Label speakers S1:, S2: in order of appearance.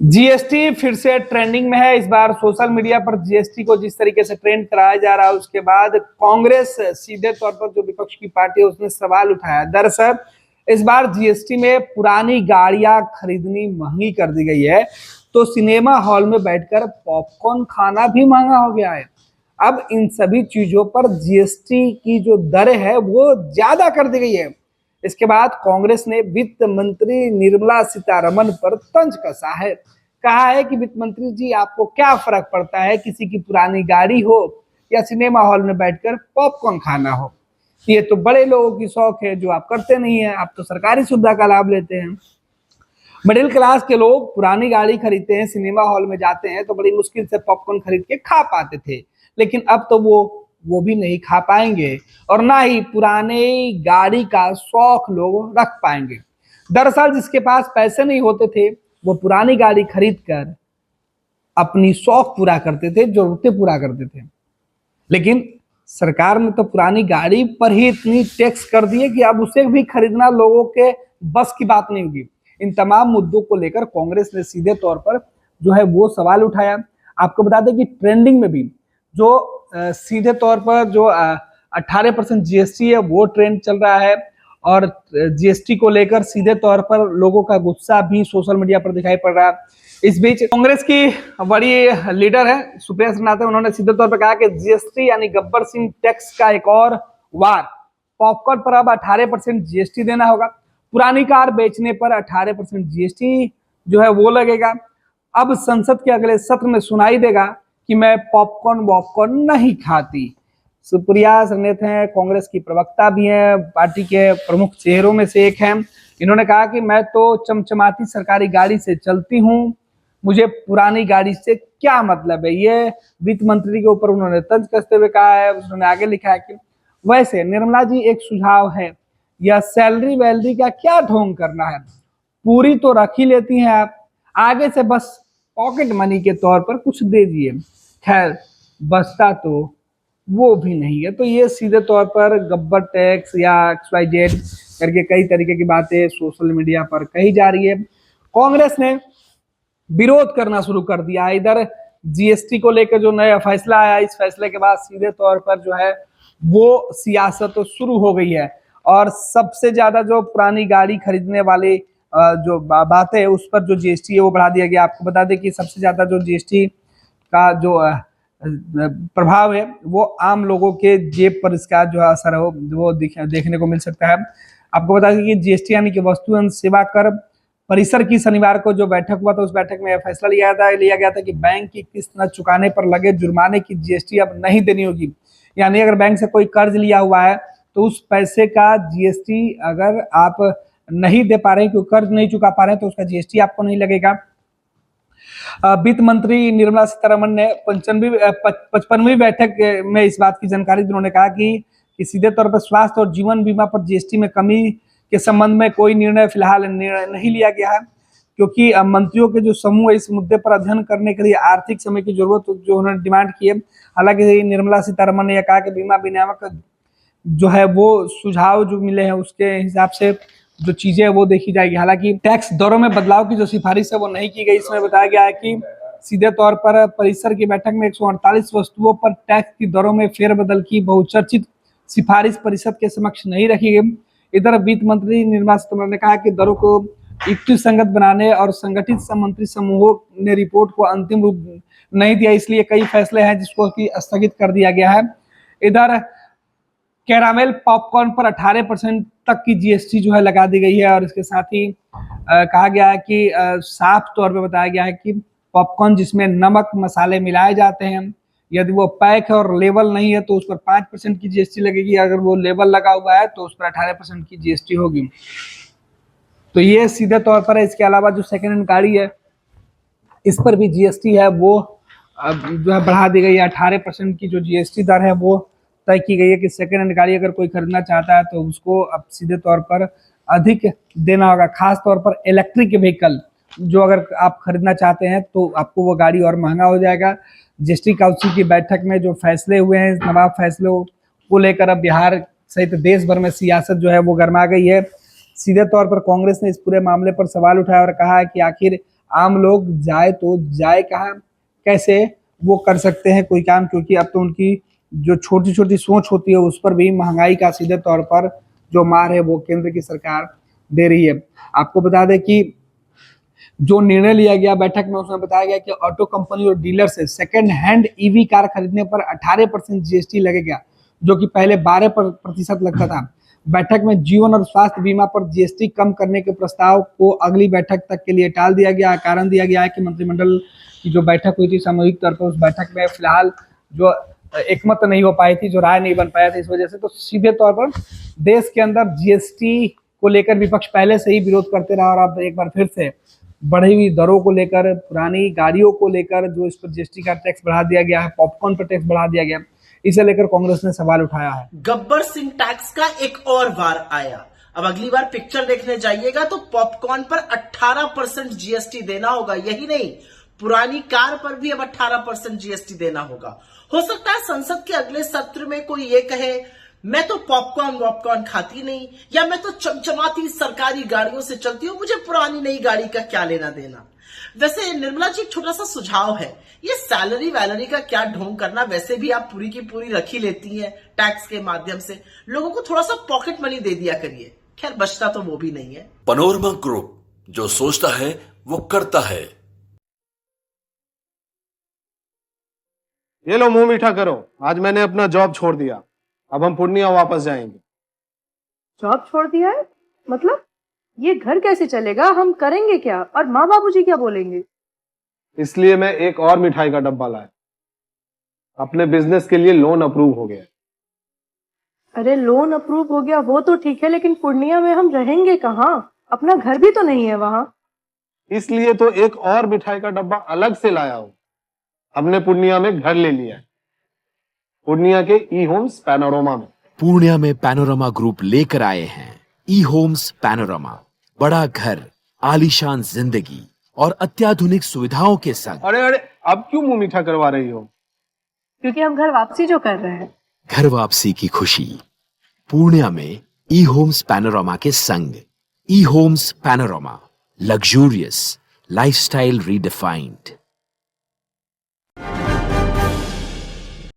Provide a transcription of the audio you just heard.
S1: GST फिर से trending में है। इस बार सोशल मीडिया पर जीएसटी को जिस तरीके से ट्रेंड कराया जा रहा है, उसके बाद कांग्रेस सीधे तौर पर जो विपक्ष की पार्टी है उसने सवाल उठाया। दरअसल इस बार जीएसटी में पुरानी गाड़ियां खरीदनी महंगी कर दी गई है, तो सिनेमा हॉल में बैठकर पॉपकॉर्न खाना भी महंगा हो गया है। अब इन सभी चीजों पर जीएसटी की जो दर है वो ज्यादा कर दी गई है। इसके बाद कांग्रेस ने वित्त मंत्री निर्मला सीतारमण पर तंज कसा है। कहा है कि वित्त मंत्री जी, आपको क्या फर्क पड़ता है किसी की पुरानी गाड़ी हो या सिनेमा हॉल में बैठकर पॉपकॉर्न खाना हो। ये तो बड़े लोगों की शौक है जो आप करते नहीं है, आप तो सरकारी सुविधा का लाभ लेते हैं। मिडिल क्लास के लोग पुरानी गाड़ी खरीदते हैं, सिनेमा हॉल में जाते हैं तो बड़ी मुश्किल से पॉपकॉर्न खरीद के खा पाते थे, लेकिन अब तो वो भी नहीं खा पाएंगे और ना ही पुराने गाड़ी का शौक लोग रख पाएंगे। दरअसल जिसके पास पैसे नहीं होते थे वो पुरानी गाड़ी खरीद कर अपनी शौक पूरा करते थे, जरूरतें पूरा करते थे। लेकिन सरकार ने तो पुरानी गाड़ी पर ही इतनी टैक्स कर दी है कि अब उसे भी खरीदना लोगों के बस की बात नहीं होगी। इन तमाम मुद्दों को लेकर कांग्रेस ने सीधे तौर पर जो है वो सवाल उठाया। आपको बता दें कि ट्रेंडिंग में भी जो सीधे तौर पर जो 18% जीएसटी है वो ट्रेंड चल रहा है और जीएसटी को लेकर सीधे तौर पर लोगों का गुस्सा भी सोशल मीडिया पर दिखाई पड़ रहा है। इस बीच कांग्रेस की बड़ी लीडर है सुप्रिया श्रीनाथ, उन्होंने सीधे तौर पर कहा कि जीएसटी यानी गब्बर सिंह टैक्स का एक और वार। पॉपकॉर्न पर अब 18% जीएसटी देना होगा। पुरानी कार बेचने पर 18% जीएसटी जो है वो लगेगा। अब संसद के अगले सत्र में सुनाई देगा कि मैं पॉपकॉर्न वॉपकॉर्न नहीं खाती। सुप्रिया श्रीनाथ हैं, कांग्रेस की प्रवक्ता भी हैं, पार्टी के प्रमुख चेहरों में से एक हैं। इन्होंने कहा कि मैं तो चमचमाती सरकारी गाड़ी से चलती हूँ, मुझे पुरानी गाड़ी से क्या मतलब है। ये वित्त मंत्री के ऊपर उन्होंने तंज कसते हुए कहा है। उन्होंने आगे लिखा है कि वैसे निर्मला जी एक सुझाव है, यह सैलरी वैलरी का क्या ढोंग करना है, पूरी तो रख ही लेती हैं आप, आगे से बस पॉकेट मनी के तौर पर कुछ दे दिए, खैर बचता तो वो भी नहीं है। तो ये सीधे तौर पर गब्बर टैक्स या XYZ करके कई तरीके की बातें सोशल मीडिया पर कही जा रही है। कांग्रेस ने विरोध करना शुरू कर दिया। इधर जीएसटी को लेकर जो नया फैसला आया, इस फैसले के बाद सीधे तौर पर जो है वो सियासत तो शुरू हो गई है और सबसे ज्यादा जो पुरानी गाड़ी खरीदने वाले जो बात है उस पर जो जीएसटी है वो बढ़ा दिया गया। आपको बता दें कि सबसे ज्यादा जो जीएसटी का जो प्रभाव है वो आम लोगों के जेब पर इसका जो असर है वो देखने को मिल सकता है। आपको बता दें कि जीएसटी यानी कि वस्तु एवं सेवा कर परिसर की शनिवार को जो बैठक हुआ था उस बैठक में फैसला लिया गया था कि बैंक की किस्त न चुकाने पर लगे जुर्माने की जीएसटी अब नहीं देनी होगी। यानी अगर बैंक से कोई कर्ज लिया हुआ है तो उस पैसे का जीएसटी अगर आप नहीं दे पा रहे हैं, क्योंकि कर्ज नहीं चुका पा रहे हैं, तो उसका जीएसटी आपको नहीं लगेगा। वित्त मंत्री निर्मला सीतारमण ने 55वीं बैठक में इस बात की जानकारी दी। उन्होंने कहा कि सीधे तौर पर स्वास्थ्य और जीवन बीमा पर जीएसटी में कमी के संबंध में कोई निर्णय फिलहाल नहीं लिया गया है, क्योंकि मंत्रियों के जो समूह है इस मुद्दे पर अध्ययन करने के लिए आर्थिक समय की जरूरत जो उन्होंने डिमांड की है। हालांकि निर्मला सीतारमण ने यह कहा कि बीमा विनियामक जो है वो सुझाव जो मिले हैं उसके हिसाब से जो चीजें वो देखी जाएगी। हालांकि टैक्स दरों में बदलाव की जो सिफारिश है वो नहीं की गई। इसमें बताया गया है कि सीधे तौर पर परिसर की बैठक में 148 वस्तुओं पर टैक्स की दरों में फेरबदल की बहुचर्चित सिफारिश परिषद के समक्ष नहीं रखी गई। इधर वित्त मंत्री निर्मला सीतारमण ने कहा कि दरों को युक्ति संगत बनाने और संगठित मंत्री समूहों ने रिपोर्ट को अंतिम रूप नहीं दिया, इसलिए कई फैसले हैं जिसको कि स्थगित कर दिया गया है। इधर कैरामेल पॉपकॉर्न पर 18% तक की जीएसटी जो है लगा दी गई है और इसके साथ ही कहा गया है कि साफ तौर पे बताया गया है कि पॉपकॉर्न जिसमें नमक मसाले मिलाए जाते हैं, यदि वो पैक है और लेबल नहीं है तो उस पर 5% की जीएसटी लगेगी, अगर वो लेबल लगा हुआ है तो उस पर 18% की जीएसटी होगी। तो ये सीधे तौर पर है। इसके अलावा जो सेकेंड हैंड गाड़ी है इस पर भी जीएसटी है वो जो है बढ़ा दी गई है। 18% की जो जीएसटी दर है वो तय की गई है कि सेकेंड हैंड गाड़ी अगर कोई खरीदना चाहता है तो उसको अब सीधे तौर पर अधिक देना होगा। खास तौर पर इलेक्ट्रिक व्हीकल जो अगर आप खरीदना चाहते हैं तो आपको वो गाड़ी और महंगा हो जाएगा। जीएसटी काउंसिल की बैठक में जो फैसले हुए हैं, नवाब फैसलों को लेकर अब बिहार सहित देश भर में सियासत जो है वो गर्मा गई है। सीधे तौर पर कांग्रेस ने इस पूरे मामले पर सवाल उठाया और कहा है कि आखिर आम लोग जाए तो जाए कहाँ, कैसे वो कर सकते हैं कोई काम, क्योंकि अब तो उनकी जो छोटी छोटी सोच होती है उस पर भी महंगाई का सीधे तौर पर जो मार है वो केंद्र की सरकार दे रही है। आपको बता दें कि जो निर्णय लिया गया बैठक में, उसमें बताया गया कि ऑटो कंपनी और डीलर से सेकेंड हैंड ईवी कार खरीदने पर 18% जीएसटी लगेगा, जो कि पहले 12% लगता था। बैठक में जीवन और स्वास्थ्य बीमा पर जीएसटी कम करने के प्रस्ताव को अगली बैठक तक के लिए टाल दिया गया। कारण दिया गया है कि मंत्रिमंडल की जो बैठक हुई थी सामूहिक तौर पर, उस बैठक में फिलहाल जो एकमत नहीं हो पाई थी, जो राय नहीं बन पाया था, इस वजह से तो सीधे तौर पर देश के अंदर जीएसटी को लेकर विपक्ष पहले से ही विरोध करते रहा, और अब एक बार फिर से बढ़ी हुई दरों को लेकर, पुरानी गाड़ियों को लेकर जो इस पर जीएसटी का टैक्स बढ़ा दिया गया है, पॉपकॉर्न पर टैक्स बढ़ा दिया गया, इसे लेकर कांग्रेस ने सवाल उठाया है।
S2: गब्बर सिंह टैक्स का एक और बार आया। अब अगली बार पिक्चर देखने जाइएगा तो पॉपकॉर्न पर 18% जीएसटी देना होगा। यही नहीं, पुरानी कार पर भी अब 18% जीएसटी देना होगा। हो सकता है संसद के अगले सत्र में कोई ये कहे, मैं तो पॉपकॉर्न खाती नहीं, या मैं तो चमचमाती सरकारी गाड़ियों से चलती हूं, मुझे पुरानी नई गाड़ी का क्या लेना देना। वैसे निर्मला जी, एक छोटा सा सुझाव है, ये सैलरी वैलरी का क्या ढोंग करना, वैसे भी आप पूरी की पूरी रख ही लेती हैं टैक्स के माध्यम से, लोगों को थोड़ा सा पॉकेट मनी दे दिया करिए। खैर बचता तो वो भी नहीं है।
S3: पैनोरमा ग्रुप, जो सोचता है वो करता है।
S4: ये लो मुंह मीठा करो, आज मैंने अपना जॉब छोड़ दिया, अब हम पूर्णिया वापस जाएंगे।
S5: जॉब छोड़ दिया है? मतलब ये घर कैसे चलेगा, हम करेंगे क्या, और माँ बाबूजी क्या बोलेंगे?
S4: इसलिए मैं एक और मिठाई का डब्बा लाया, अपने बिजनेस के लिए लोन अप्रूव हो गया।
S5: अरे लोन अप्रूव हो गया वो तो ठीक है, लेकिन पूर्णिया में हम रहेंगे कहाँ? अपना घर भी तो नहीं है वहां।
S4: इसलिए तो एक और मिठाई का डब्बा अलग से लाया हूं। हमने पूर्णिया में घर ले लिया है, पूर्णिया के ई होम्स पैनोरमा में।
S6: पूर्णिया में पैनोरमा ग्रुप लेकर आए हैं ई होम्स पैनोरमा, बड़ा घर, आलीशान जिंदगी और अत्याधुनिक सुविधाओं के संग।
S4: अरे अरे, अब क्यों मुंह मीठा करवा रही हो?
S5: क्योंकि हम घर वापसी जो कर रहे हैं।
S6: घर वापसी की खुशी पूर्णिया में ई होम्स पैनोरमा के संग। E homes panorama, luxurious lifestyle redefined.